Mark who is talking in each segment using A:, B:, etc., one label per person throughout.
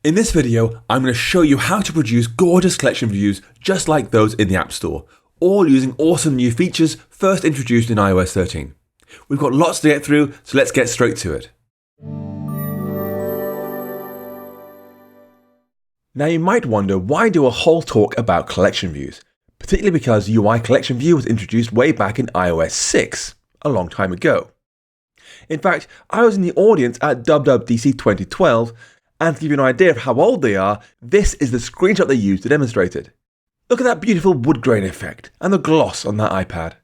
A: In this video, I'm going to show you how to produce gorgeous collection views just like those in the App Store, all using awesome new features first introduced in iOS 13. We've got lots to get through, so let's get straight to it. Now you might wonder, why do a whole talk about collection views? Particularly because UICollectionView was introduced way back in iOS 6, a long time ago. In fact, I was in the audience at WWDC 2012, and to give you an idea of how old they are, this is the screenshot they used to demonstrate it. Look at that beautiful wood grain effect and the gloss on that iPad.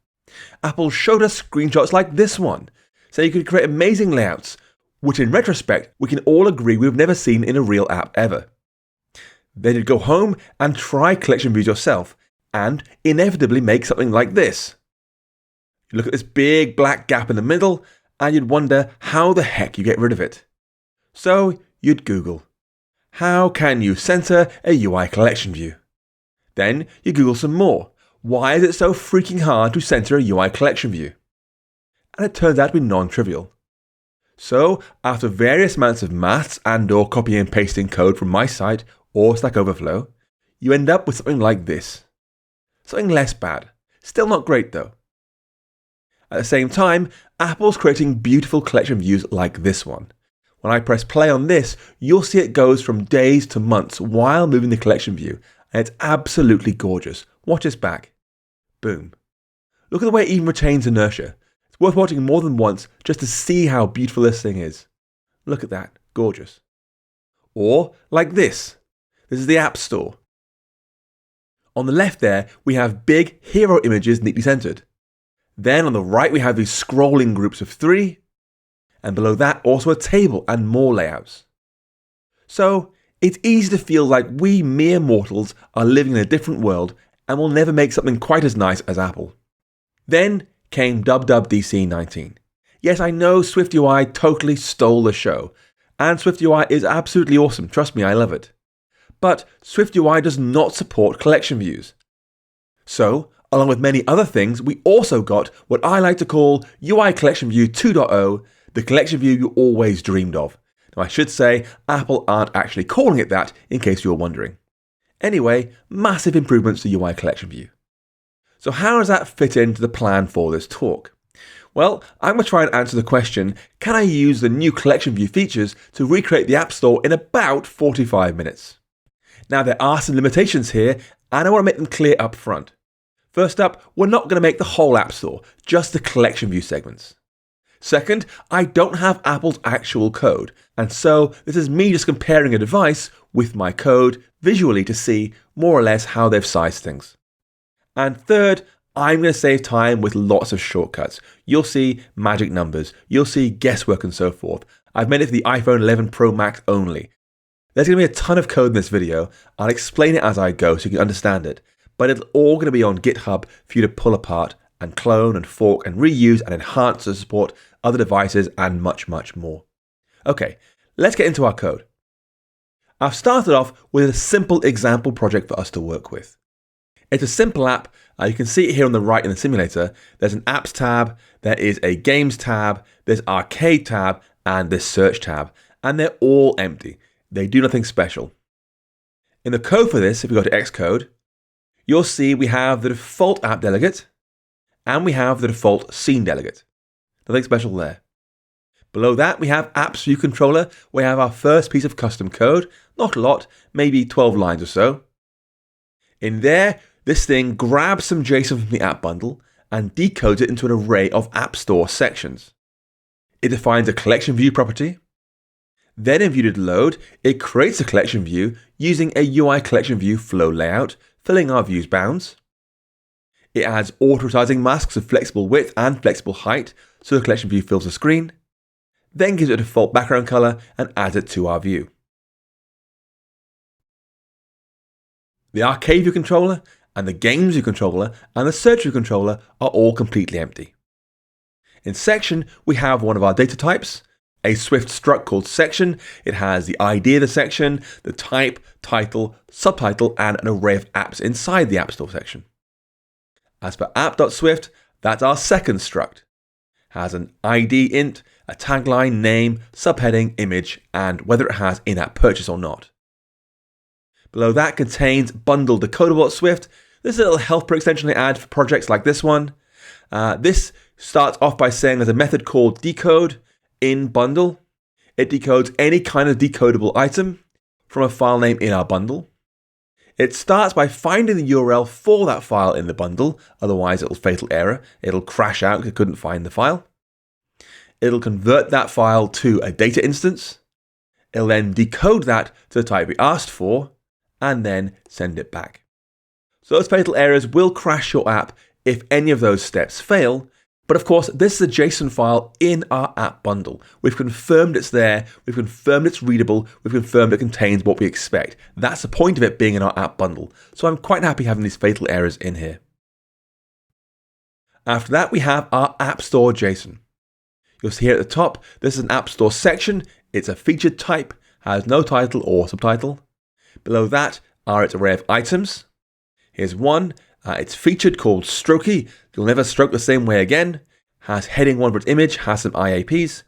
A: Apple showed us screenshots like this one, so you could create amazing layouts, which in retrospect we can all agree we've never seen in a real app ever. Then you'd go home and try collection views yourself, and inevitably make something like this. You look at this big black gap in the middle, and you'd wonder how the heck you get rid of it. So you'd Google, how can you center a UI collection view? Then you Google some more. Why is it so freaking hard to center a UI collection view? And it turns out to be non-trivial. So after various amounts of maths and/or copying and pasting code from my site or Stack Overflow, you end up with something like this. Something less bad. Still not great though. At the same time, Apple's creating beautiful collection views like this one. When I press play on this, you'll see it goes from days to months while moving the collection view, and it's absolutely gorgeous. Watch this back. Boom. Look at the way it even retains inertia. It's worth watching more than once just to see how beautiful this thing is. Look at that. Gorgeous. Or like this. This is the App Store. On the left there, we have big hero images neatly centered. Then on the right, we have these scrolling groups of 3. And below that, also a table and more layouts. So it's easy to feel like we mere mortals are living in a different world and will never make something quite as nice as Apple. Then came WWDC 19. Yes, I know SwiftUI totally stole the show, and SwiftUI is absolutely awesome, trust me, I love it. But SwiftUI does not support collection views. So, along with many other things, we also got what I like to call UICollectionView 2.0, the collection view you always dreamed of. Now I should say, Apple aren't actually calling it that, in case you were wondering. Anyway, massive improvements to UICollectionView. So how does that fit into the plan for this talk? Well, I'm going to try and answer the question, can I use the new collection view features to recreate the App Store in about 45 minutes? Now there are some limitations here, and I want to make them clear up front. First up, we're not going to make the whole App Store, just the collection view segments. Second, I don't have Apple's actual code, and so this is me just comparing a device with my code visually to see more or less how they've sized things. And third, I'm going to save time with lots of shortcuts. You'll see magic numbers, you'll see guesswork and so forth. I've made it for the iPhone 11 Pro Max only. There's going to be a ton of code in this video. I'll explain it as I go so you can understand it, but it's all going to be on GitHub for you to pull apart and clone and fork and reuse and enhance to support other devices and much, much more. Okay, let's get into our code. I've started off with a simple example project for us to work with. It's a simple app. You can see it here on the right in the simulator. There's an Apps tab, there is a Games tab, there's Arcade tab, and this Search tab. And they're all empty. They do nothing special. In the code for this, if we go to Xcode, you'll see we have the default app delegate, and we have the default scene delegate. Nothing special there. Below that, we have Apps View Controller. We have our first piece of custom code. Not a lot, maybe 12 lines or so. In there, this thing grabs some JSON from the app bundle and decodes it into an array of App Store sections. It defines a collection view property. Then in View.Load, it creates a collection view using a UICollectionView flow layout, filling our view's bounds. It adds auto-resizing masks of flexible width and flexible height so the collection view fills the screen, then gives it a default background color and adds it to our view. The Arcade View controller and the Games View controller and the Search View controller are all completely empty. In Section, we have one of our data types, a Swift struct called Section. It has the ID of the section, the type, title, subtitle, and an array of apps inside the App Store section. As for app.swift, that's our second struct. Has an ID int, a tagline, name, subheading, image, and whether it has in-app purchase or not. Below that contains bundle decodable at Swift. This is a little helper extension they add for projects like this one. This starts off by saying there's a method called decode in bundle. It decodes any kind of decodable item from a file name in our bundle. It starts by finding the URL for that file in the bundle, otherwise it'll fatal error. It'll crash out because it couldn't find the file. It'll convert that file to a data instance. It'll then decode that to the type we asked for, and then send it back. So those fatal errors will crash your app if any of those steps fail. But of course, this is a JSON file in our app bundle. We've confirmed it's there, we've confirmed it's readable, we've confirmed it contains what we expect. That's the point of it being in our app bundle. So I'm quite happy having these fatal errors in here. After that, we have our App Store JSON. You'll see here at the top, this is an App Store section. It's a featured type, has no title or subtitle. Below that are its array of items. Here's one. It's featured called Strokey. You'll never stroke the same way again. Has heading 1 for its image, has some IAPs.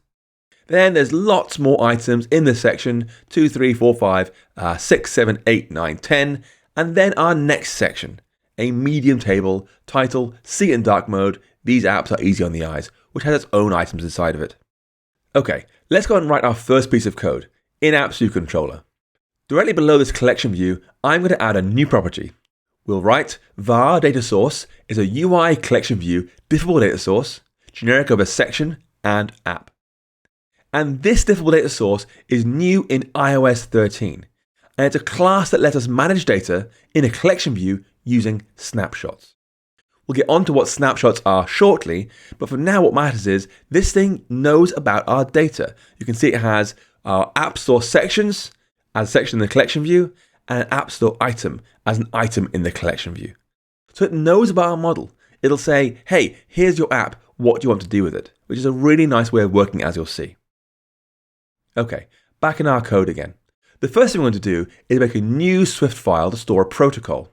A: Then there's lots more items in this section, 2, 3, 4, 5, 6, 7, 8, 9, 10. And then our next section, a medium table, title, see in dark mode. These apps are easy on the eyes, which has its own items inside of it. Okay, let's go and write our first piece of code, in-app ViewController. Directly below this collection view, I'm going to add a new property. We'll write var data source is a UICollectionViewDiffableDataSource, generic over section and app. And this diffable data source is new in iOS 13. And it's a class that lets us manage data in a collection view using snapshots. We'll get onto what snapshots are shortly, but for now what matters is this thing knows about our data. You can see it has our App Store sections as a section in the collection view, and an App Store item as an item in the collection view. So it knows about our model. It'll say, hey, here's your app, what do you want to do with it? Which is a really nice way of working, as you'll see. Okay, back in our code again. The first thing we're going to do is make a new Swift file to store a protocol.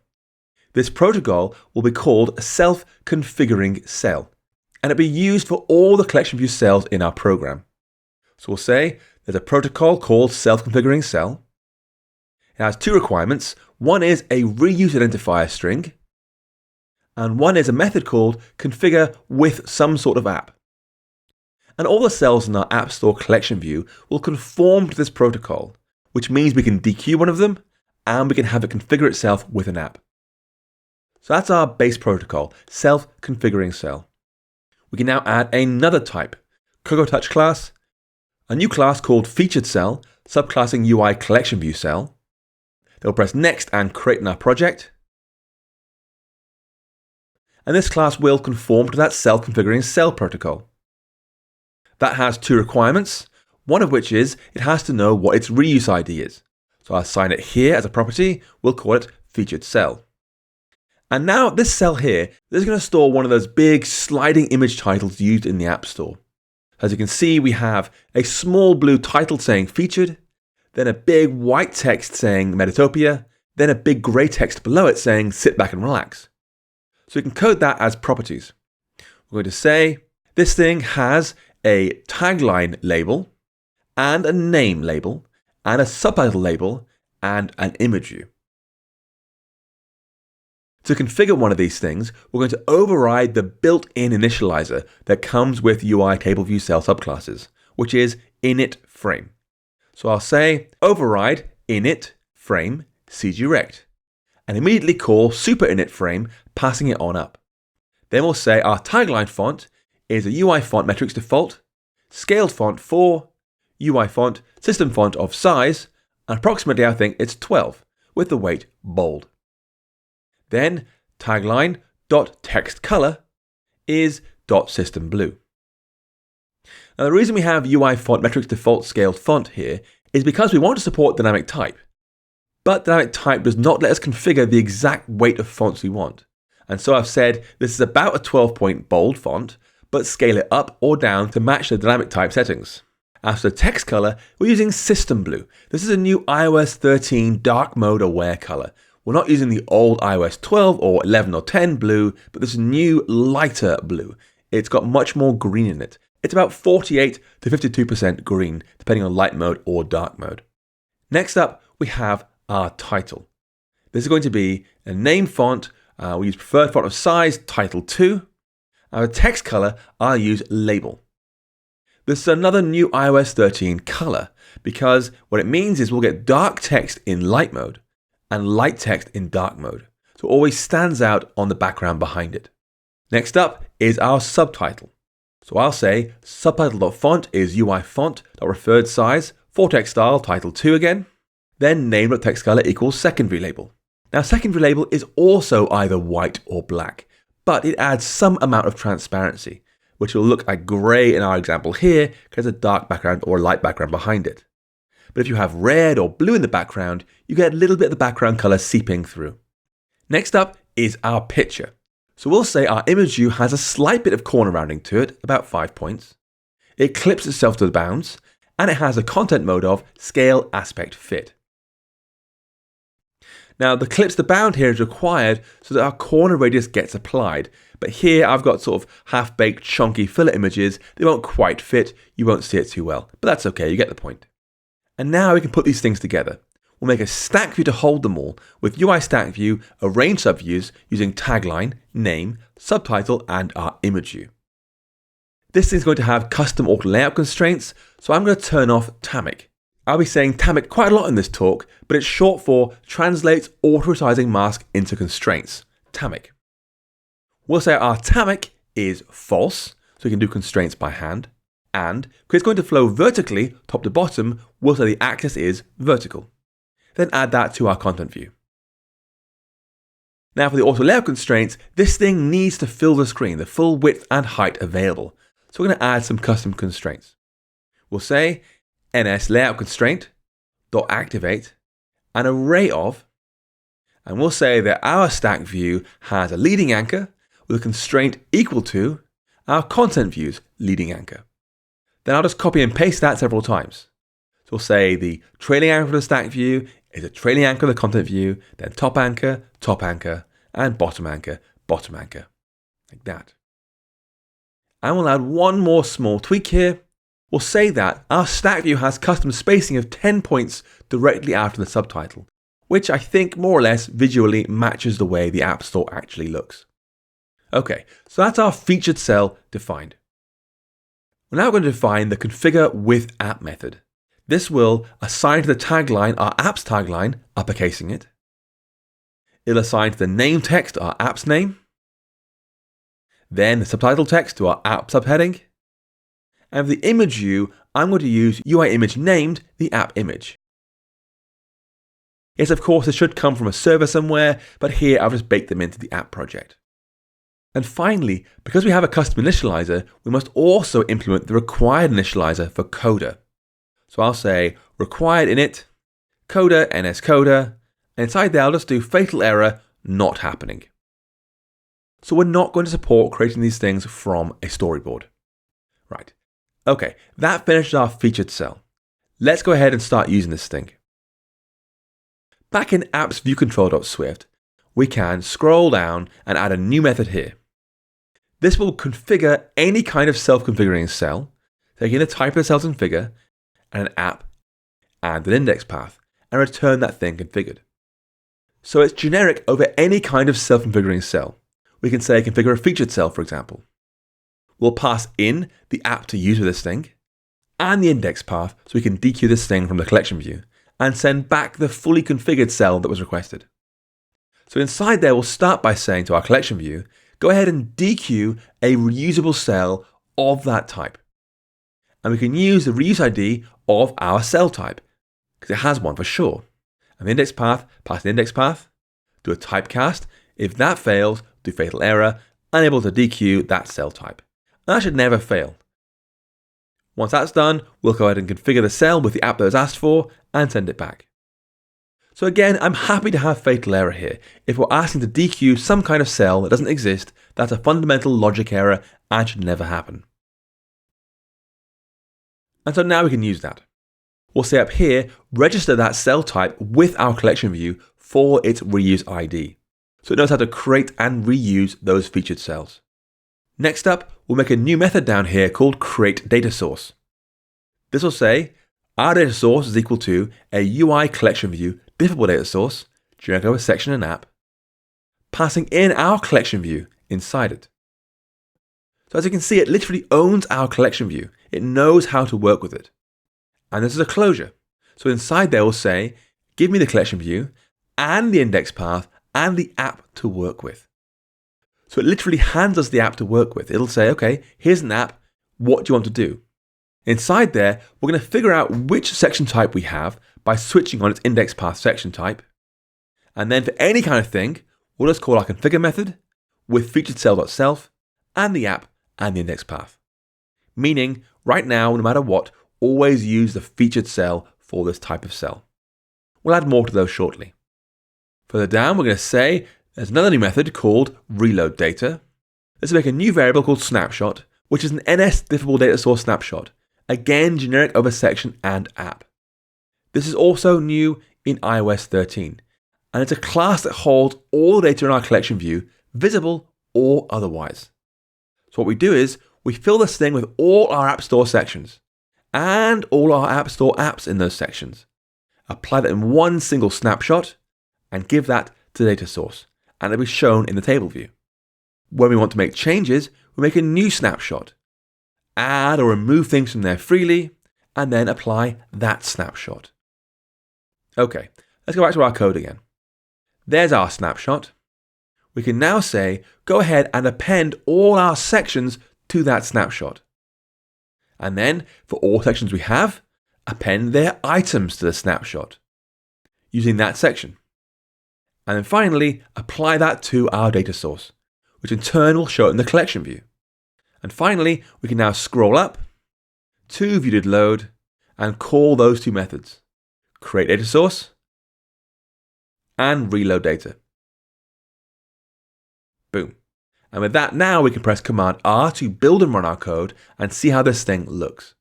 A: This protocol will be called a self-configuring cell, and it'll be used for all the collection view cells in our program. So we'll say there's a protocol called self-configuring cell. It has two requirements. One is a reuse identifier string, and one is a method called configure with some sort of app. And all the cells in our App Store collection view will conform to this protocol, which means we can dequeue one of them, and we can have it configure itself with an app. So that's our base protocol, self-configuring cell. We can now add another type, CocoaTouch class, a new class called featured cell, subclassing UICollectionViewCell. They'll press next and create in our project. And this class will conform to that self-configuring cell protocol. That has two requirements, one of which is it has to know what its reuse ID is. So I'll assign it here as a property, we'll call it featured cell. And now this cell here, this is going to store one of those big sliding image titles used in the App Store. As you can see, we have a small blue title saying featured, then a big white text saying Metatopia, then a big grey text below it saying sit back and relax. So we can code that as properties. We're going to say this thing has a tagline label, and a name label, and a subtitle label, and an image view. To configure one of these things, we're going to override the built-in initializer that comes with UI table view cell subclasses, which is initFrame. So I'll say override initFrame cdirect, and immediately call superinitFrame, passing it on up. Then we'll say our tagline font is a UI font metrics default, scaled font 4, UI font, system font of size, and approximately I think it's 12, with the weight bold. Then tagline.textColor is .systemblue. Now the reason we have UI font metrics default scaled font here is because we want to support dynamic type. But dynamic type does not let us configure the exact weight of fonts we want. And so I've said this is about a 12-point bold font, but scale it up or down to match the dynamic type settings. As for the text color, we're using System Blue. This is a new iOS 13 dark mode aware color. We're not using the old iOS 12 or 11 or 10 blue, but this new lighter blue. It's got much more green in it. It's about 48 to 52% green, depending on light mode or dark mode. Next up, we have our title. This is going to be a name font. We use preferred font of size, title 2. Our text color, I'll use label. This is another new iOS 13 color because what it means is we'll get dark text in light mode and light text in dark mode. So it always stands out on the background behind it. Next up is our subtitle. So I'll say subtitle.font is UI font.referred size, for text style, title 2 again. Then name.text color equals secondary label. Now secondary label is also either white or black, but it adds some amount of transparency, which will look like grey in our example here because there's a dark background or a light background behind it. But if you have red or blue in the background, you get a little bit of the background color seeping through. Next up is our picture. So we'll say our image view has a slight bit of corner rounding to it, about 5 points. It clips itself to the bounds, and it has a content mode of scale aspect fit. Now the clips to bound here is required so that our corner radius gets applied. But here I've got sort of half-baked chunky filler images. They won't quite fit, you won't see it too well. But that's okay, you get the point. And now we can put these things together. We'll make a stack view to hold them all with UI stack view, arrange subviews using tagline, name, subtitle, and our image view. This thing's going to have custom auto layout constraints, so I'm going to turn off Tamic. I'll be saying Tamic quite a lot in this talk, but it's short for Translates Auto-Resizing Mask into Constraints, Tamic. We'll say our Tamic is false, so we can do constraints by hand, and because it's going to flow vertically, top to bottom, we'll say the axis is vertical. Then add that to our content view. Now for the auto layout constraints, this thing needs to fill the screen, the full width and height available. So we're going to add some custom constraints. We'll say ns layout constraint dot activate an array of, and we'll say that our stack view has a leading anchor with a constraint equal to our content view's leading anchor. Then I'll just copy and paste that several times. So we'll say the trailing anchor for the stack view is a trailing anchor of the content view, then top anchor, and bottom anchor, like that. And we'll add one more small tweak here. We'll say that our stack view has custom spacing of 10 points directly after the subtitle, which I think more or less visually matches the way the App Store actually looks. Okay, so that's our featured cell defined. We're now going to define the configure with app method. This will assign to the tagline our app's tagline, uppercasing it. It'll assign to the name text our app's name. Then the subtitle text to our app subheading. And for the image view, I'm going to use UI image named the app image. Yes, of course, this should come from a server somewhere, but here I've just baked them into the app project. And finally, because we have a custom initializer, we must also implement the required initializer for Coda. So I'll say required init, Coda, ns Coda, and inside there I'll just do fatal error not happening. So we're not going to support creating these things from a storyboard. Right. Okay, that finishes our featured cell. Let's go ahead and start using this thing. Back in apps viewControl.swift, we can scroll down and add a new method here. This will configure any kind of self-configuring cell, taking the type of the cell configure, and an app, and an index path, and return that thing configured. So it's generic over any kind of self-configuring cell. We can say configure a featured cell, for example. We'll pass in the app to use with this thing, and the index path so we can dequeue this thing from the collection view, and send back the fully configured cell that was requested. So inside there, we'll start by saying to our collection view, go ahead and dequeue a reusable cell of that type. And we can use the reuse ID of our cell type, because it has one for sure. And the index path, pass the index path, do a typecast. If that fails, do fatal error, unable to dequeue that cell type. And that should never fail. Once that's done, we'll go ahead and configure the cell with the app that was asked for and send it back. So again, I'm happy to have fatal error here. If we're asking to dequeue some kind of cell that doesn't exist, that's a fundamental logic error and should never happen. And so now we can use that. We'll say up here, register that cell type with our collection view for its reuse ID. So it knows how to create and reuse those featured cells. Next up, we'll make a new method down here called createDataSource. This will say, our data source is equal to a UICollectionViewDiffableDataSource generic over section and app, passing in our collection view inside it. So as you can see, it literally owns our collection view. It knows how to work with it. And this is a closure. So inside there will say, give me the collection view and the index path and the app to work with. So it literally hands us the app to work with. It'll say, okay, here's an app. What do you want to do? Inside there, we're going to figure out which section type we have by switching on its index path section type. And then for any kind of thing, we'll just call our configure method with featuredCell.self and the app and the index path. Meaning, right now, no matter what, always use the featured cell for this type of cell. We'll add more to those shortly. Further down, we're going to say there's another new method called reloadData. This will make a new variable called snapshot, which is an NS-DiffableDataSource snapshot. Again, generic over section and app. This is also new in iOS 13, and it's a class that holds all the data in our collection view, visible or otherwise. So what we do is we fill this thing with all our App Store sections and all our App Store apps in those sections. Apply that in one single snapshot and give that to the data source, and it'll be shown in the table view. When we want to make changes, we make a new snapshot, add or remove things from there freely, and then apply that snapshot. Okay, let's go back to our code again. There's our snapshot. We can now say, go ahead and append all our sections to that snapshot. And then, for all sections we have, append their items to the snapshot using that section. And then finally, apply that to our data source, which in turn will show it in the collection view. And finally, we can now scroll up to ViewDidLoad and call those two methods, create data source and reload data. Boom. And with that, now we can press Command R to build and run our code and see how this thing looks.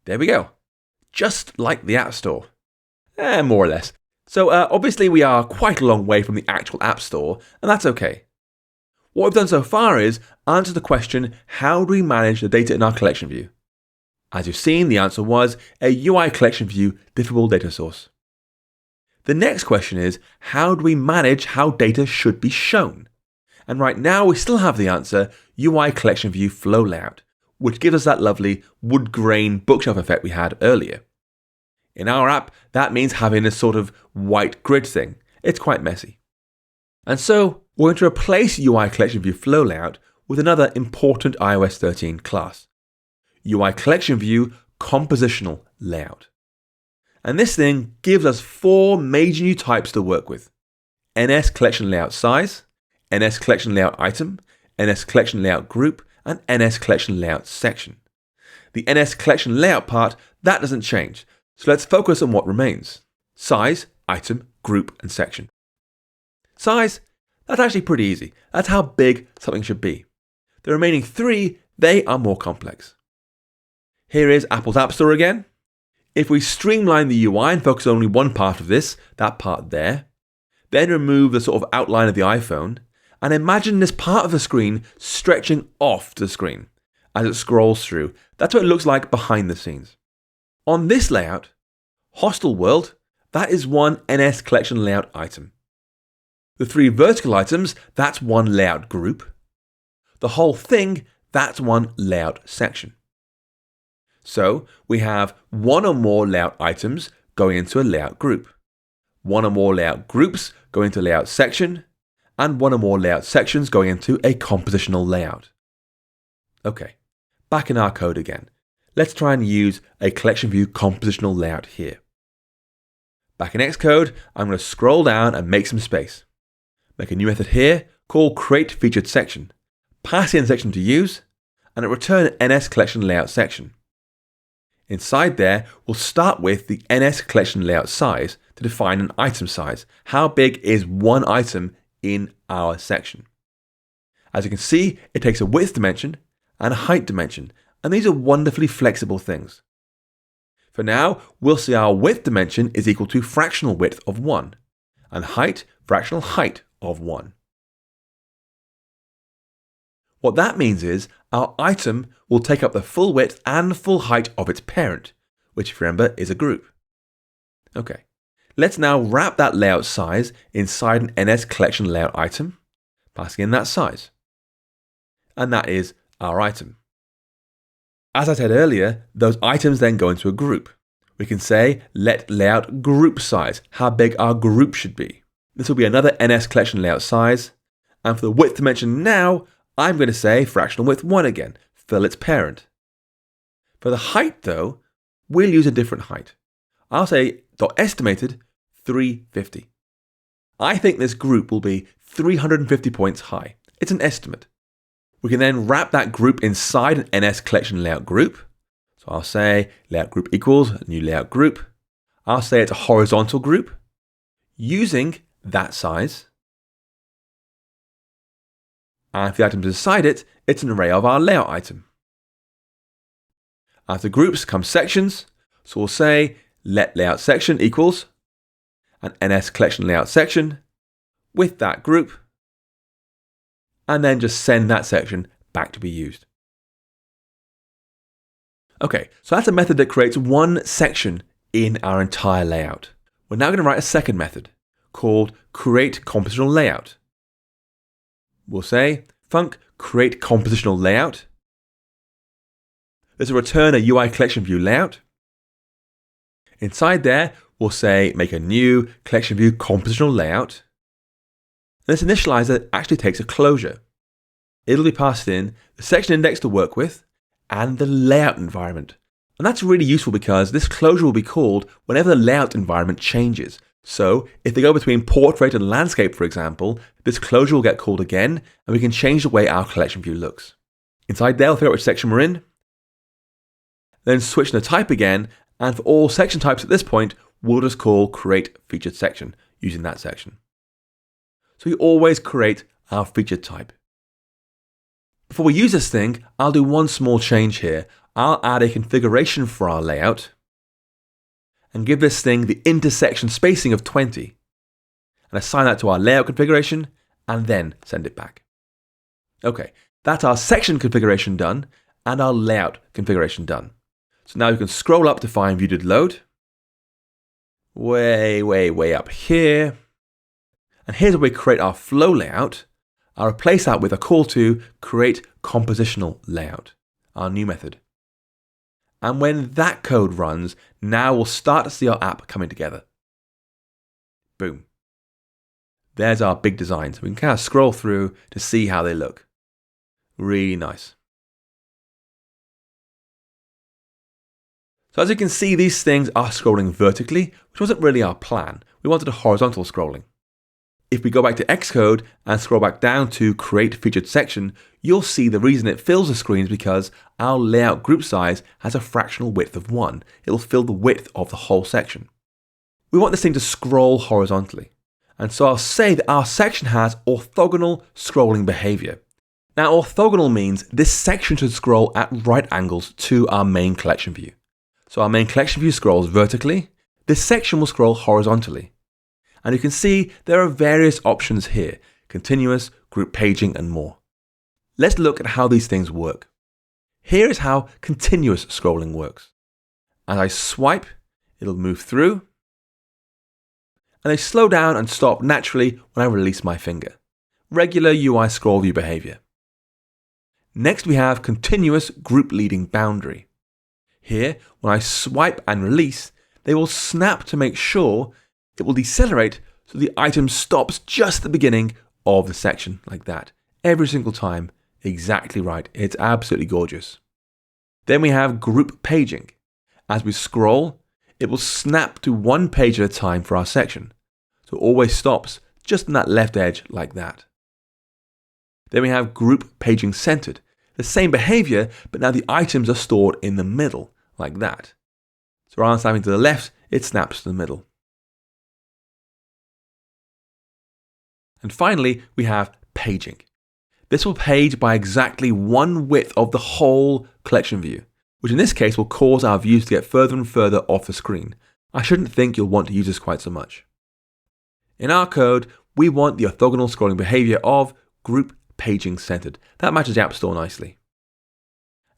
A: There we go. Just like the App Store. More or less. So obviously we are quite a long way from the actual App Store, and that's okay. What we've done so far is answer the question, how do we manage the data in our collection view? As you've seen, the answer was a UICollectionViewDiffableDataSource. The next question is, how do we manage how data should be shown? And right now we still have the answer, UICollectionViewFlowLayout, which gives us that lovely wood grain bookshelf effect we had earlier. In our app, that means having this sort of white grid thing. It's quite messy. And so we're going to replace UICollectionViewFlowLayout with another important iOS 13 class, UICollectionViewCompositionalLayout. And this thing gives us 4 major new types to work with: NS Collection Layout Size, NS Collection Layout Item, NS Collection Layout Group, and NS Collection Layout Section. The NS Collection Layout part, that doesn't change, so let's focus on what remains: size, item, group, and section. Size, that's actually pretty easy. That's how big something should be. The remaining 3, they are more complex. Here is Apple's App Store again. If we streamline the UI and focus on only one part of this, that part there, then remove the sort of outline of the iPhone, and imagine this part of the screen stretching off the screen as it scrolls through. That's what it looks like behind the scenes. On this layout, Hostel World, that is one NS Collection Layout item. The 3 vertical items, that's one layout group. The whole thing, that's one layout section. So we have one or more layout items going into a layout group, one or more layout groups going into a layout section, and one or more layout sections going into a compositional layout. Okay, back in our code again. Let's try and use a collection view compositional layout here. Back in Xcode, I'm going to scroll down and make some space. Make a new method here called createFeaturedSection. Pass in section to use, and it return an NS Collection Layout section. Inside there, we'll start with the NS Collection Layout Size to define an item size. How big is one item in our section? As you can see, it takes a width dimension and a height dimension, and these are wonderfully flexible things. For now, we'll see our width dimension is equal to fractional width of 1, and height, fractional height of 1. What that means is our item will take up the full width and full height of its parent, which if you remember is a group. Okay, Let's now wrap that layout size inside an NS collection layout item, passing in that size. And that is our item. As I said earlier, those items then go into a group. We can say, let layout group size, how big our group should be. This will be another NS collection layout size. And for the width dimension now, I'm going to say fractional width 1 again, fill its parent. For the height though, we'll use a different height. I'll say .estimated 350. I think this group will be 350 points high. It's an estimate. We can then wrap that group inside an NS collection layout group. So I'll say layout group equals a new layout group. I'll say it's a horizontal group using that size. And for the items inside it, it's an array of our layout item. After groups come sections. So we'll say let layout section equals an NS collection layout section with that group, and then just send that section back to be used. Okay, so that's a method that creates one section in our entire layout. We're now going to write a second method called createCompositionalLayout. We'll say func createCompositionalLayout. This will return a UICollectionView layout. Inside there, we'll say make a new CollectionViewCompositionalLayout. This initializer actually takes a closure. It'll be passed in the section index to work with and the layout environment. And that's really useful because this closure will be called whenever the layout environment changes. So if they go between portrait and landscape, for example, this closure will get called again and we can change the way our collection view looks. Inside there, we'll figure out which section we're in, then switch the type again, and for all section types at this point, we'll just call create featured section using that section. So we always create our featured type. Before we use this thing, I'll do one small change here. I'll add a configuration for our layout and give this thing the intersection spacing of 20 and assign that to our layout configuration and then send it back. Okay, that's our section configuration done and our layout configuration done. So now you can scroll up to find View Did Load. Way up here. And here's where we create our flow layout. I'll replace that with a call to create compositional layout, our new method. And when that code runs, now we'll start to see our app coming together. Boom. There's our big designs. We can kind of scroll through to see how they look. Really nice. So as you can see, these things are scrolling vertically, which wasn't really our plan. We wanted a horizontal scrolling. If we go back to Xcode and scroll back down to create featured section, you'll see the reason it fills the screen is because our layout group size has a fractional width of 1. It'll fill the width of the whole section. We want this thing to scroll horizontally. And so I'll say that our section has orthogonal scrolling behavior. Now orthogonal means this section should scroll at right angles to our main collection view. So our main collection view scrolls vertically. This section will scroll horizontally. And you can see there are various options here: continuous, group paging, and more. Let's look at how these things work. Here is how continuous scrolling works. As I swipe, it'll move through. And they slow down and stop naturally when I release my finger. Regular UI scroll view behavior. Next we have continuous group leading boundary. Here, when I swipe and release, they will snap to make sure it will decelerate so the item stops just at the beginning of the section, like that. Every single time, exactly right. It's absolutely gorgeous. Then we have group paging. As we scroll, it will snap to one page at a time for our section. So it always stops just on that left edge like that. Then we have group paging centered. The same behavior, but now the items are stored in the middle, like that. So rather than snapping to the left, it snaps to the middle. And finally, we have paging. This will page by exactly one width of the whole collection view, which in this case will cause our views to get further and further off the screen. I shouldn't think you'll want to use this quite so much. In our code, we want the orthogonal scrolling behavior of group paging centered. That matches the App Store nicely.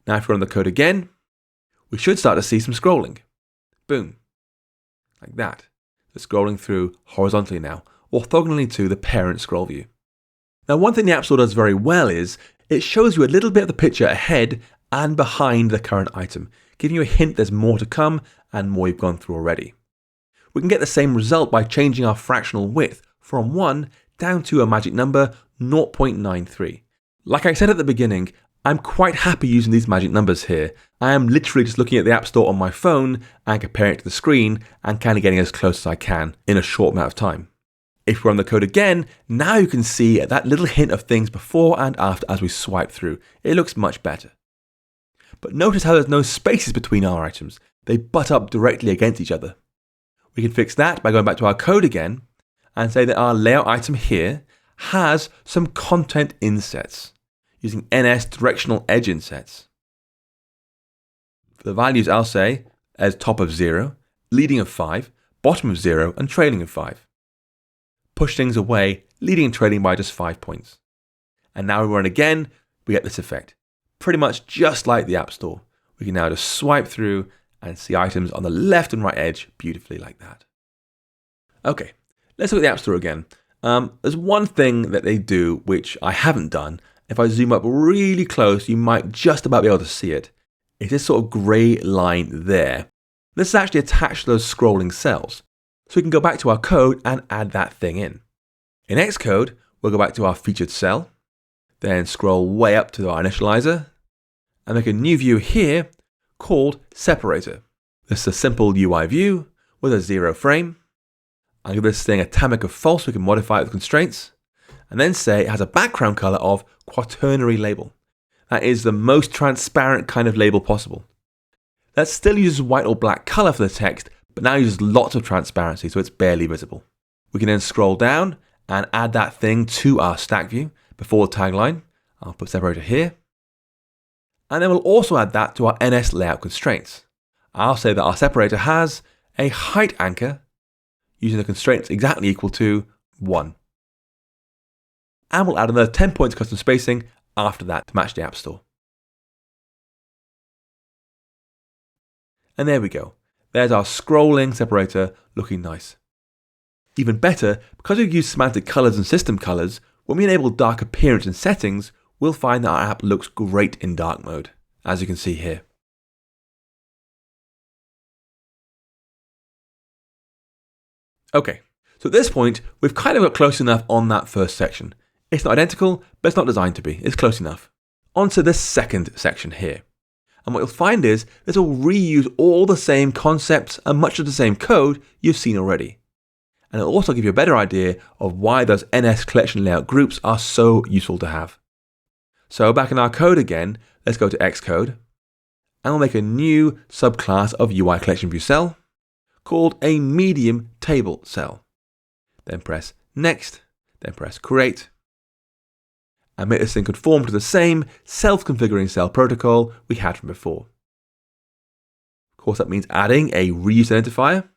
A: Now if we run the code again, we should start to see some scrolling. Boom. Like that. So scrolling through horizontally now, orthogonally to the parent scroll view. Now, one thing the App Store does very well is it shows you a little bit of the picture ahead and behind the current item, giving you a hint there's more to come and more you've gone through already. We can get the same result by changing our fractional width from 1 down to a magic number 0.93. Like I said at the beginning, I'm quite happy using these magic numbers here. I am literally just looking at the App Store on my phone and comparing it to the screen and kind of getting as close as I can in a short amount of time. If we run the code again, now you can see that little hint of things before and after as we swipe through. It looks much better. But notice how there's no spaces between our items. They butt up directly against each other. We can fix that by going back to our code again and say that our layout item here has some content insets using NS directional edge insets. For the values, I'll say as top of 0, leading of 5, bottom of 0, and trailing of 5. Push things away, leading and trailing by just 5 points. And now we run again, we get this effect. Pretty much just like the App Store. We can now just swipe through and see items on the left and right edge beautifully like that. Okay, let's look at the App Store again. There's one thing that they do which I haven't done. If I zoom up really close, you might just about be able to see it. It's this sort of grey line there. This is actually attached to those scrolling cells. So we can go back to our code and add that thing in. In Xcode, we'll go back to our featured cell, then scroll way up to our initializer, and make a new view here called separator. This is a simple UI view with a 0 frame. I'll give this thing a atomic of false, we can modify it with constraints, and then say it has a background color of quaternary label. That is the most transparent kind of label possible. That still uses white or black color for the text, but now uses lots of transparency, so it's barely visible. We can then scroll down and add that thing to our stack view before the tagline. I'll put separator here. And then we'll also add that to our NS layout constraints. I'll say that our separator has a height anchor using the constraints exactly equal to 1. And we'll add another 10 points custom spacing after that to match the App Store. And there we go. There's our scrolling separator looking nice. Even better, because we've used semantic colors and system colors, when we enable dark appearance in settings, we'll find that our app looks great in dark mode, as you can see here. Okay, so at this point, we've kind of got close enough on that first section. It's not identical, but it's not designed to be. It's close enough. On to this second section here. And what you'll find is this will reuse all the same concepts and much of the same code you've seen already. And it'll also give you a better idea of why those NS collection layout groups are so useful to have. So back in our code again, let's go to Xcode, and we'll make a new subclass of UICollectionView cell called a medium table cell. Then press Next, then press Create, and make this thing conform to the same self-configuring cell protocol we had from before. Of course, that means adding a reuse identifier.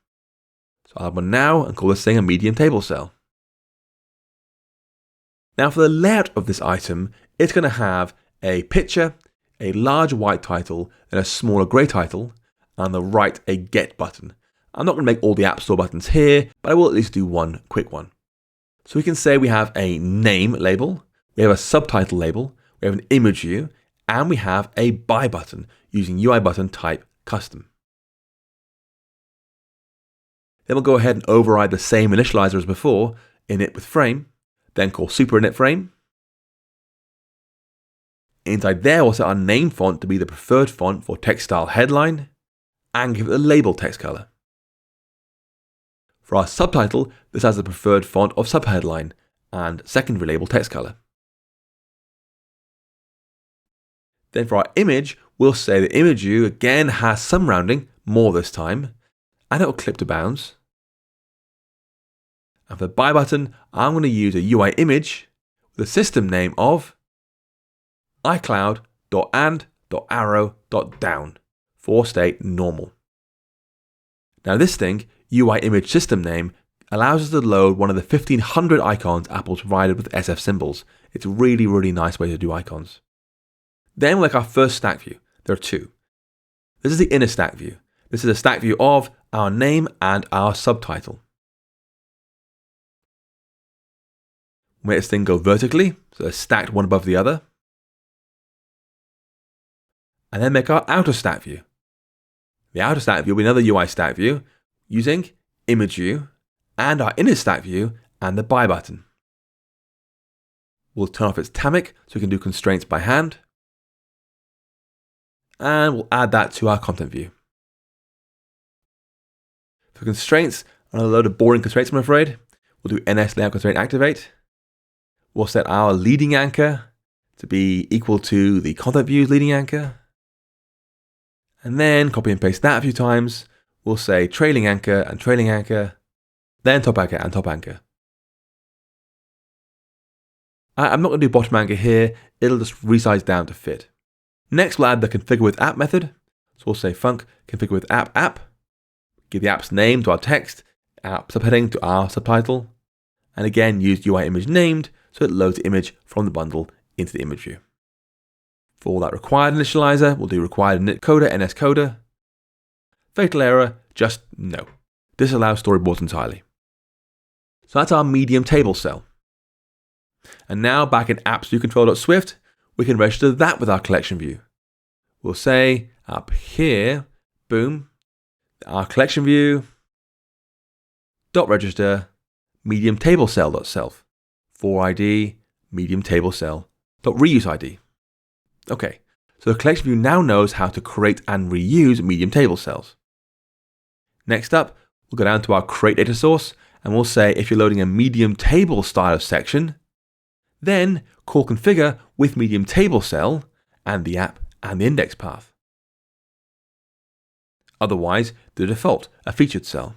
A: So I'll add one now and call this thing a medium table cell. Now for the layout of this item, it's going to have a picture, a large white title, and a smaller grey title, and on the right a get button. I'm not going to make all the App Store buttons here, but I will at least do one quick one. So we can say we have a name label, we have a subtitle label, we have an image view, and we have a buy button using UI button type custom. Then we'll go ahead and override the same initializer as before, init with frame, then call super init frame. Inside there, we'll set our name font to be the preferred font for text style headline, and give it the label text color. For our subtitle, this has the preferred font of subheadline and secondary label text color. Then for our image, we'll say the image view again has some rounding, more this time, and it will clip to bounds. And for the buy button, I'm going to use a UI image with a system name of iCloud.and.arrow.down for state normal. Now this thing, UI image system name, allows us to load one of the 1500 icons Apple provided with SF symbols. It's a really, really nice way to do icons. Then we'll make our first stack view. There are two. This is the inner stack view. This is a stack view of our name and our subtitle. Make this thing go vertically, so they're stacked one above the other. And then make our outer stack view. The outer stack view will be another UI stack view using image view and our inner stack view and the buy button. We'll turn off its tamic so we can do constraints by hand. And we'll add that to our content view. For constraints, another load of boring constraints, I'm afraid. We'll do NS layout constraint activate. We'll set our leading anchor to be equal to the content view's leading anchor. And then copy and paste that a few times. We'll say trailing anchor and trailing anchor, then top anchor and top anchor. I'm not going to do bottom anchor here. It'll just resize down to fit. Next, we'll add the configure with app method. So we'll say func configure with app. Give the app's name to our text, app subheading to our subtitle. And again, use UI image named so it loads the image from the bundle into the image view. For that required initializer, we'll do required init coder, NS coder. Fatal error, just no. Disallow storyboards entirely. So that's our medium table cell. And now back in apps.viewcontrol.swift, we can register that with our collection view. We'll say up here, boom, our collection view dot register medium table cell dot self for ID medium table cell dot reuse ID. Okay, so the collection view now knows how to create and reuse medium table cells. Next up, we'll go down to our create data source and we'll say if you're loading a medium table style of section, then call configure with medium table cell and the app and the index path. Otherwise, the default, a featured cell.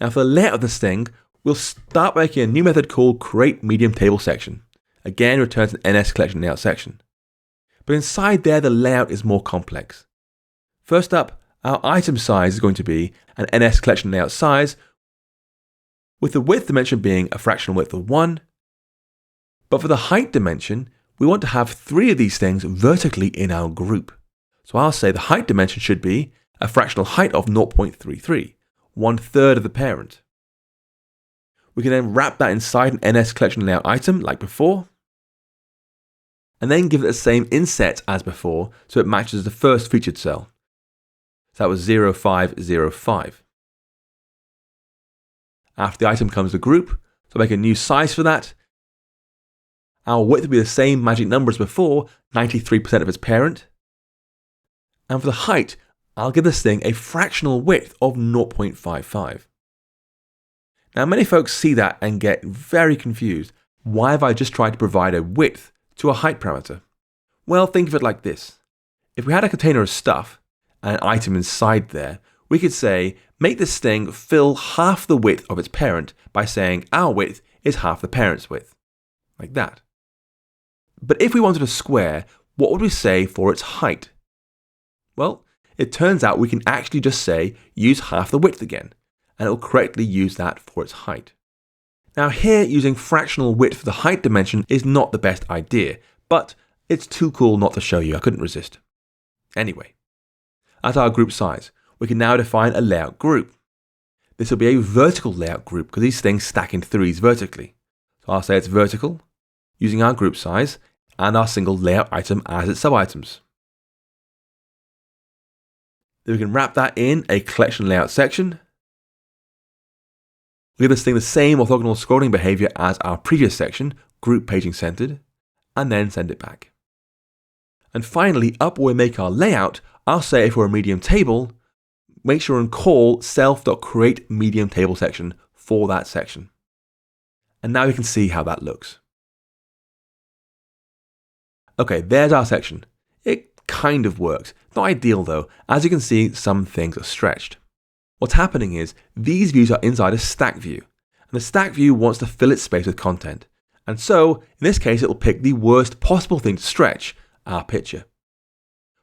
A: Now for the layout of this thing, we'll start by making a new method called create medium table section. Again, returns an NS collection layout section. But inside there, the layout is more complex. First up, our item size is going to be an NS collection layout size, with the width dimension being a fractional width of 1. But for the height dimension, we want to have 3 of these things vertically in our group. So I'll say the height dimension should be a fractional height of 0.33, 1/3 of the parent. We can then wrap that inside an NS collection layout item like before, and then give it the same inset as before so it matches the first featured cell. So that was 0505. After the item comes the group, so make a new size for that. Our width will be the same magic number as before, 93% of its parent. And for the height, I'll give this thing a fractional width of 0.55. Now many folks see that and get very confused. Why have I just tried to provide a width to a height parameter? Well, think of it like this. If we had a container of stuff and an item inside there, we could say, make this thing fill half the width of its parent by saying our width is half the parent's width. Like that. But if we wanted a square, what would we say for its height? Well, it turns out we can actually just say use half the width again, and it will correctly use that for its height. Now here, using fractional width for the height dimension is not the best idea, but it's too cool not to show you, I couldn't resist. Anyway, at our group size, we can now define a layout group. This will be a vertical layout group because these things stack in 3s vertically. So I'll say it's vertical, using our group size and our single layout item as its sub-items. Then we can wrap that in a collection layout section. We'll give this thing the same orthogonal scrolling behavior as our previous section, group paging centered, and then send it back. And finally, up where we make our layout, I'll say if we're a medium table, make sure and call self.createMediumTableSection for that section. And now we can see how that looks. Okay, there's our section. It kind of works. Not ideal though. As you can see, some things are stretched. What's happening is these views are inside a stack view, and the stack view wants to fill its space with content. And so, in this case, it will pick the worst possible thing to stretch, our picture.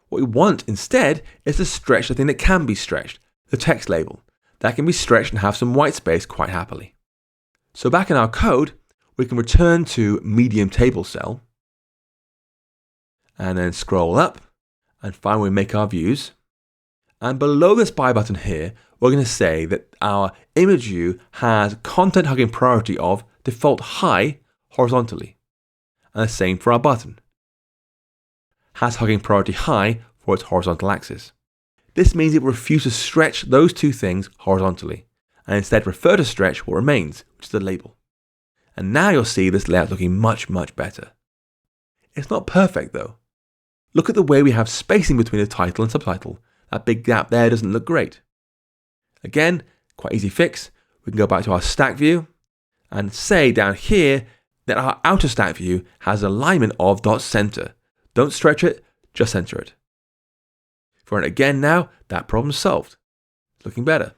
A: What we want instead is to stretch the thing that can be stretched, the text label. That can be stretched and have some white space quite happily. So back in our code, we can return to medium table cell, and then scroll up and find where we make our views. And below this buy button here, we're going to say that our image view has content hugging priority of default high horizontally. And the same for our button. Has hugging priority high for its horizontal axis. This means it will refuse to stretch those two things horizontally, and instead prefer to stretch what remains, which is the label. And now you'll see this layout looking much, much better. It's not perfect though. Look at the way we have spacing between the title and subtitle. That big gap there doesn't look great. Again, quite easy fix. We can go back to our stack view and say down here that our outer stack view has an alignment of .center. Don't stretch it, just center it. If we run it again now, that problem's solved. It's looking better.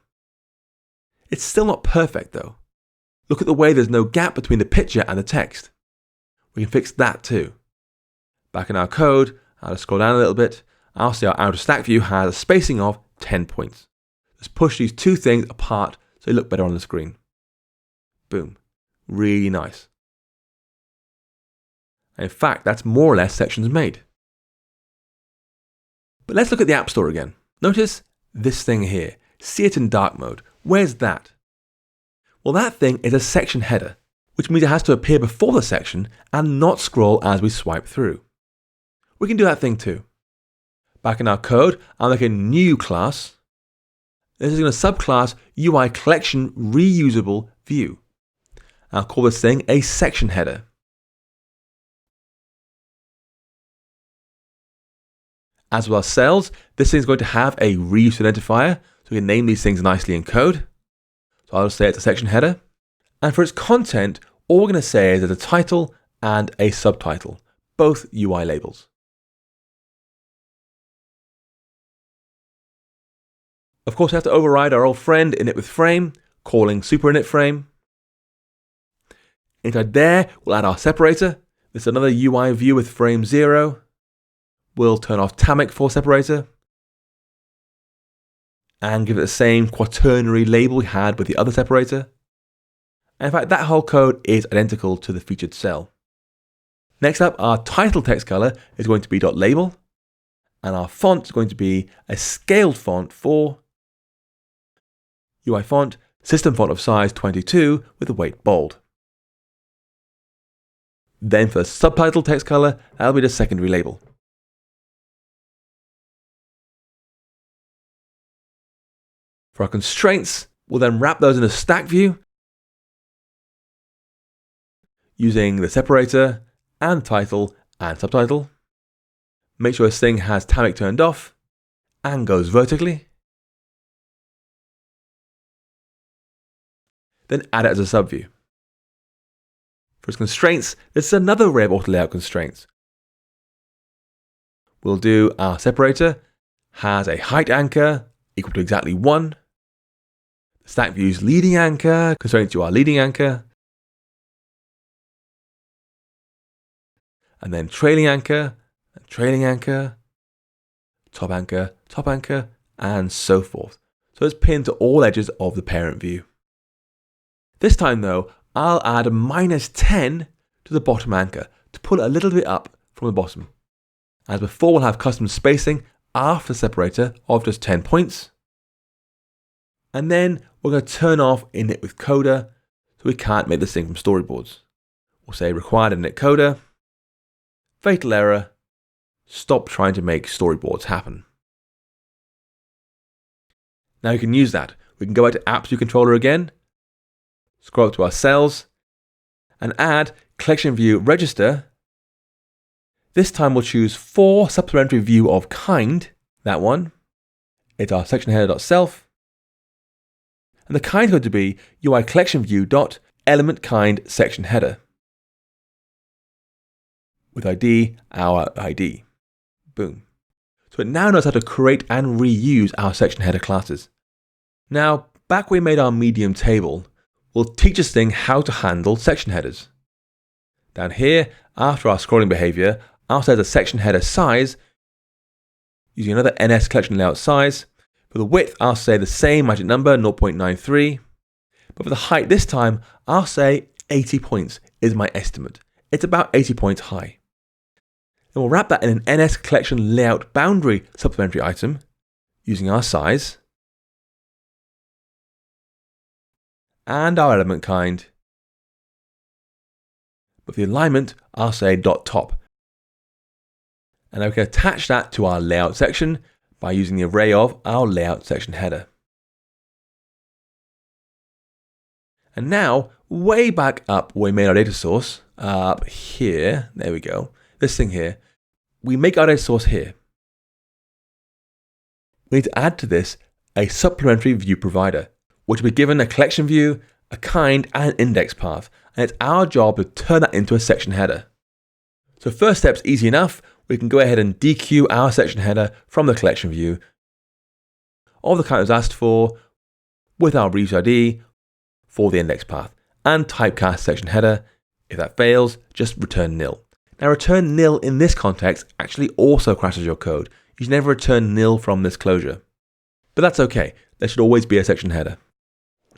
A: It's still not perfect though. Look at the way there's no gap between the picture and the text. We can fix that too. Back in our code, I'll just scroll down a little bit. I'll say our outer stack view has a spacing of 10 points. Let's push these two things apart so they look better on the screen. Boom. Really nice. And in fact, that's more or less sections made. But let's look at the App Store again. Notice this thing here. See it in dark mode. Where's that? Well, that thing is a section header, which means it has to appear before the section and not scroll as we swipe through. We can do that thing too. Back in our code, I'll make a new class. This is going to subclass UICollectionReusableView. I'll call this thing a section header. As with our cells, this thing is going to have a reuse identifier, so we can name these things nicely in code. So I'll just say it's a section header. And for its content, all we're going to say is there's a title and a subtitle, both UI labels. Of course, we have to override our old friend initWithFrame, calling superInitFrame. Inside there, we'll add our separator. This is another UI view with frame 0. We'll turn off Tamic for separator and give it the same quaternary label we had with the other separator. And in fact, that whole code is identical to the featured cell. Next up, our title text color is going to be .label, and our font is going to be a scaled font for UI font, system font of size 22 with the weight bold. Then for the subtitle text color, that'll be the secondary label. For our constraints, we'll then wrap those in a stack view using the separator and title and subtitle. Make sure this thing has Tamic turned off and goes vertically. Then add it as a subview. For its constraints, this is another array of auto layout constraints. We'll do our separator has a height anchor equal to exactly 1. The stack view's leading anchor, constraint to our leading anchor. And then trailing anchor, top anchor, and so forth. So it's pinned to all edges of the parent view. This time though, I'll add a -10 to the bottom anchor to pull it a little bit up from the bottom. As before, we'll have custom spacing after the separator of just 10 points. And then we're going to turn off initWithCoda so we can't make this thing from storyboards. We'll say required initCoda, fatal error, stop trying to make storyboards happen. Now you can use that. We can go back to Apps View Controller again, scroll up to our cells, and add Collection View Register. This time we'll choose for supplementary view of kind, that one. It's our section header.self. And the kind is going to be UICollectionView.elementKind section header. With ID, our ID. Boom. So it now knows how to create and reuse our section header classes. Now, back when we made our medium table, we'll teach this thing how to handle section headers. Down here, after our scrolling behavior, I'll set the section header size using another NS collection layout size. For the width, I'll say the same magic number, 0.93. But for the height this time, I'll say 80 points is my estimate. It's about 80 points high. Then we'll wrap that in an NS collection layout boundary supplementary item using our size and our element kind, but for the alignment, I'll say .top. And now we can attach that to our layout section by using the array of our layout section header. And now, way back up where we made our data source, up here, there we go, this thing here, we make our data source here. We need to add to this a supplementary view provider, which will be given a collection view, a kind, and an index path, and it's our job to turn that into a section header. So first step's easy enough. We can go ahead and dequeue our section header from the collection view of the kind it was asked for with our reuse ID for the index path and typecast section header. If that fails, just return nil. Now return nil in this context actually also crashes your code. You should never return nil from this closure. But that's okay. There should always be a section header.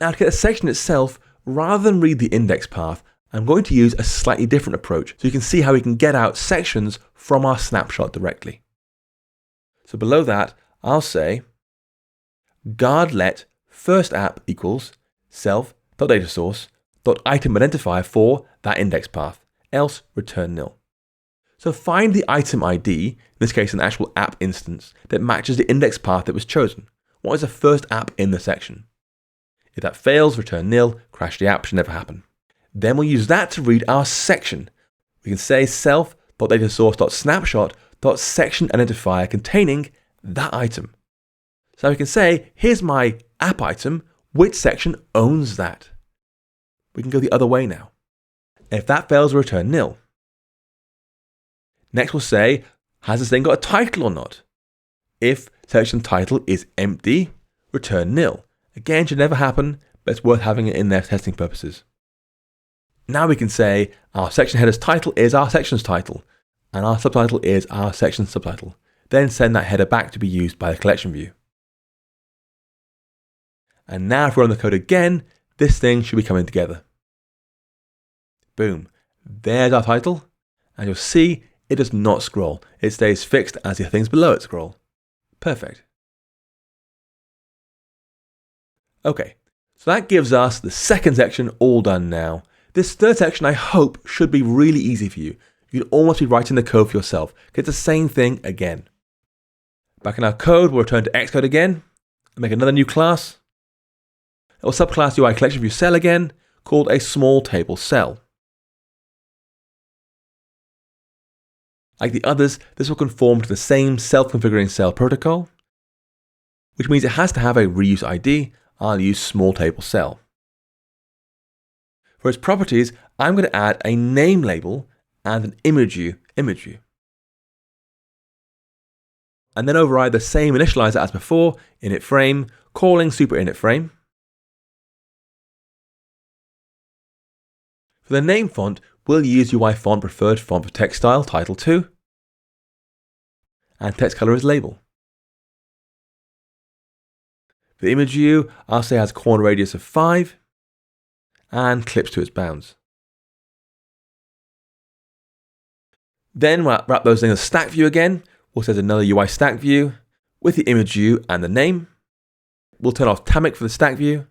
A: Now to get the section itself, rather than read the index path, I'm going to use a slightly different approach so you can see how we can get out sections from our snapshot directly. So below that, I'll say guard let first app equals self.dataSource.item identifier for that index path, else return nil. So find the item ID, in this case an actual app instance, that matches the index path that was chosen. What is the first app in the section? If that fails, return nil, crash the app, should never happen. Then we'll use that to read our section. We can say self.dataSource.snapshot.section identifier containing that item. So we can say, here's my app item, which section owns that? We can go the other way now. If that fails, we'll return nil. Next we'll say, has this thing got a title or not? If section title is empty, return nil. Again, should never happen, but it's worth having it in there for testing purposes. Now we can say our section header's title is our section's title, and our subtitle is our section's subtitle. Then send that header back to be used by the collection view. And now if we run the code again, this thing should be coming together. Boom. There's our title, and you'll see it does not scroll. It stays fixed as the things below it scroll. Perfect. Okay, so that gives us the second section all done now. This third section I hope should be really easy for you. You can almost be writing the code for yourself. It's the same thing again. Back in our code, we'll return to Xcode again and make another new class. It will subclass UICollectionViewCell again, called a small table cell. Like the others, this will conform to the same self-configuring cell protocol, which means it has to have a reuse ID. I'll use small table cell. For its properties, I'm going to add a name label and an image view. And then override the same initializer as before, initFrame, calling superinitFrame. For the name font, we'll use UIFont preferred font for text style, title 2, and text color as label. For the image view, I'll say it has corner radius of 5 and clips to its bounds. Then we'll wrap those in a stack view again. We'll set another UI stack view with the image view and the name. We'll turn off Tamic for the stack view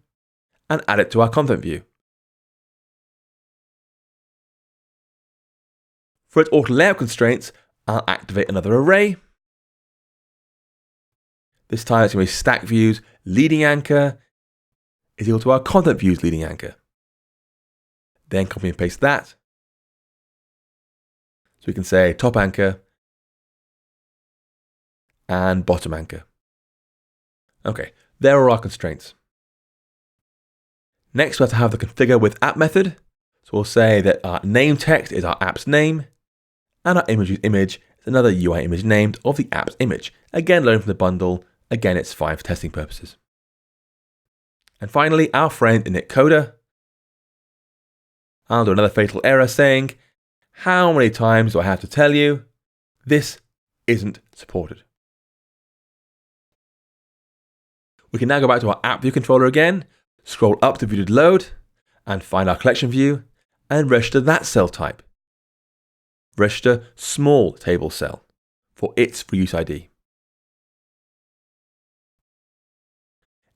A: and add it to our content view. For its auto layout constraints, I'll activate another array. This time it's going to be stack views leading anchor is equal to our content views leading anchor. Then copy and paste that. So we can say top anchor and bottom anchor. Okay, there are our constraints. Next, we have to have the configure with app method. So we'll say that our name text is our app's name, and our image is another UI image named of the app's image. Again, loading from the bundle. Again, it's fine for testing purposes. And finally, our friend init coder. I'll do another fatal error saying, how many times do I have to tell you this isn't supported? We can now go back to our app view controller again, scroll up to view did load, and find our collection view, and register that cell type. Register small table cell for its reuse ID.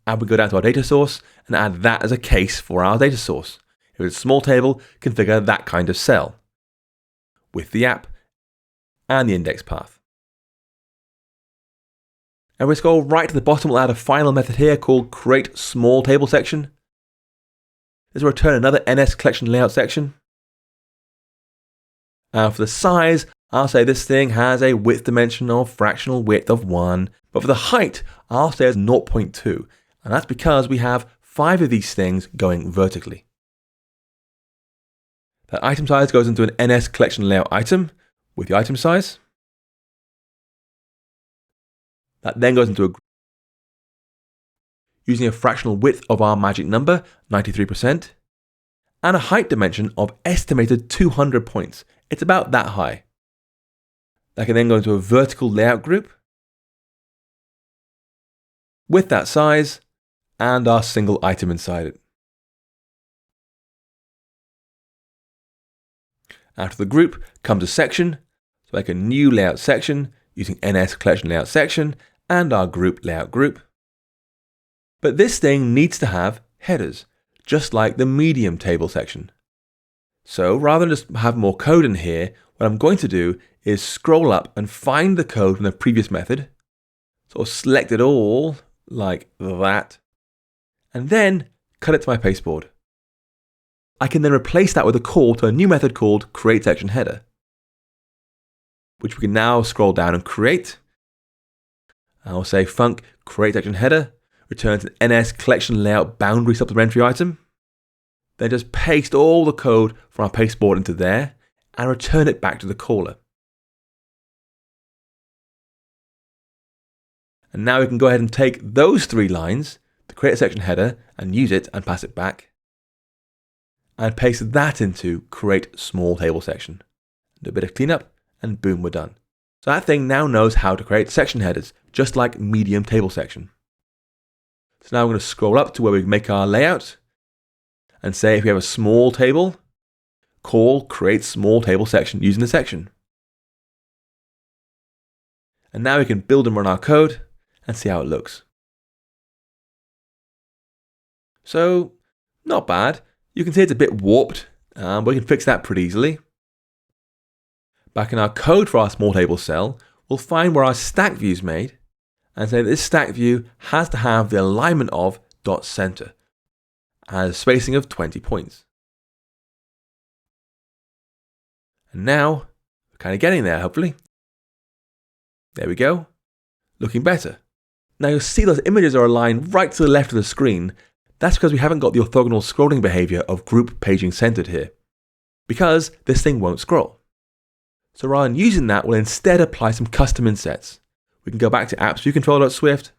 A: And we go down to our data source and add that as a case for our data source. If it's a small table, configure that kind of cell. with the app and the index path. And we scroll right to the bottom, we'll add a final method here called create small table section. This will return another NS collection layout section. And for the size, I'll say this thing has a width dimension of fractional width of 1, but for the height, I'll say it's 0.2. And that's because we have 5 of these things going vertically. That item size goes into an NS collection layout item with the item size. That then goes into a using a fractional width of our magic number, 93%, and a height dimension of estimated 200 points. It's about that high. That can then go into a vertical layout group with that size and our single item inside it. After the group comes a section, so make a new layout section using NS collection layout section and our group layout group. But this thing needs to have headers, just like the medium table section. So rather than just have more code in here, what I'm going to do is scroll up and find the code from the previous method, sort of select it all like that, and then cut it to my pasteboard. I can then replace that with a call to a new method called createSectionHeader, which we can now scroll down and create. I'll say func createSectionHeader returns an NS collection layout boundary supplementary item. Then just paste all the code from our pasteboard into there and return it back to the caller. And now we can go ahead and take those 3 lines, the createSectionHeader, and use it and pass it back. And paste that into create small table section. Do a bit of cleanup and boom, we're done. So that thing now knows how to create section headers, just like medium table section. So now I'm going to scroll up to where we make our layout and say if we have a small table, call create small table section using the section. And now we can build and run our code and see how it looks. So, not bad. You can see it's a bit warped, but we can fix that pretty easily. Back in our code for our small table cell, we'll find where our stack view is made and say that this stack view has to have the alignment of .center and a spacing of 20 points. And now, we're kind of getting there, hopefully. There we go. Looking better. Now you'll see those images are aligned right to the left of the screen. That's because we haven't got the orthogonal scrolling behavior of group paging centered here, because this thing won't scroll. So rather than using that, we'll instead apply some custom insets. We can go back to AppsViewController.Swift,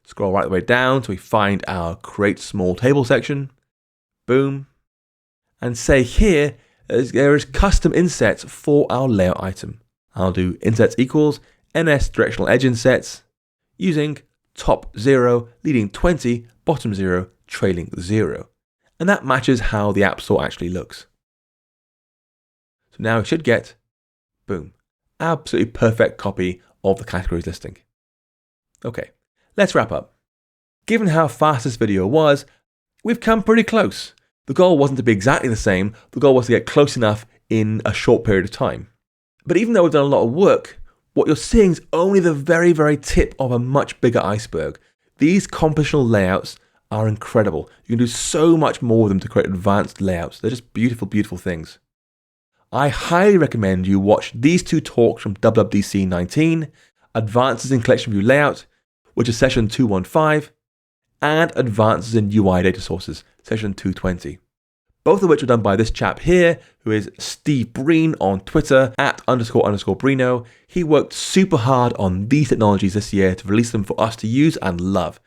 A: scroll right the way down till we find our create small table section, boom, and say here there is custom insets for our layout item. I'll do insets equals NS directional edge insets using top 0 leading 20, bottom 0 trailing 0. And that matches how the App Store actually looks. So now we should get, boom, absolutely perfect copy of the categories listing. Okay, let's wrap up. Given how fast this video was, we've come pretty close. The goal wasn't to be exactly the same, the goal was to get close enough in a short period of time. But even though we've done a lot of work, what you're seeing is only the very, very tip of a much bigger iceberg. These compositional layouts are incredible. You can do so much more with them to create advanced layouts. They're just beautiful, beautiful things. I highly recommend you watch these 2 talks from WWDC 19, Advances in Collection View Layout, which is session 215, and Advances in UI Data Sources, session 220. Both of which were done by this chap here, who is Steve Breen on Twitter, @__Brino. He worked super hard on these technologies this year to release them for us to use and love.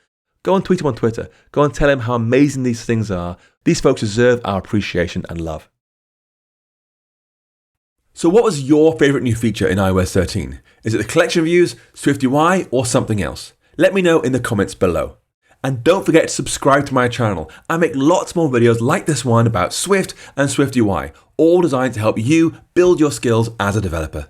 A: Go and tweet him on Twitter. Go and tell him how amazing these things are. These folks deserve our appreciation and love. So what was your favorite new feature in iOS 13? Is it the collection views, SwiftUI, or something else? Let me know in the comments below. And don't forget to subscribe to my channel. I make lots more videos like this one about Swift and SwiftUI, all designed to help you build your skills as a developer.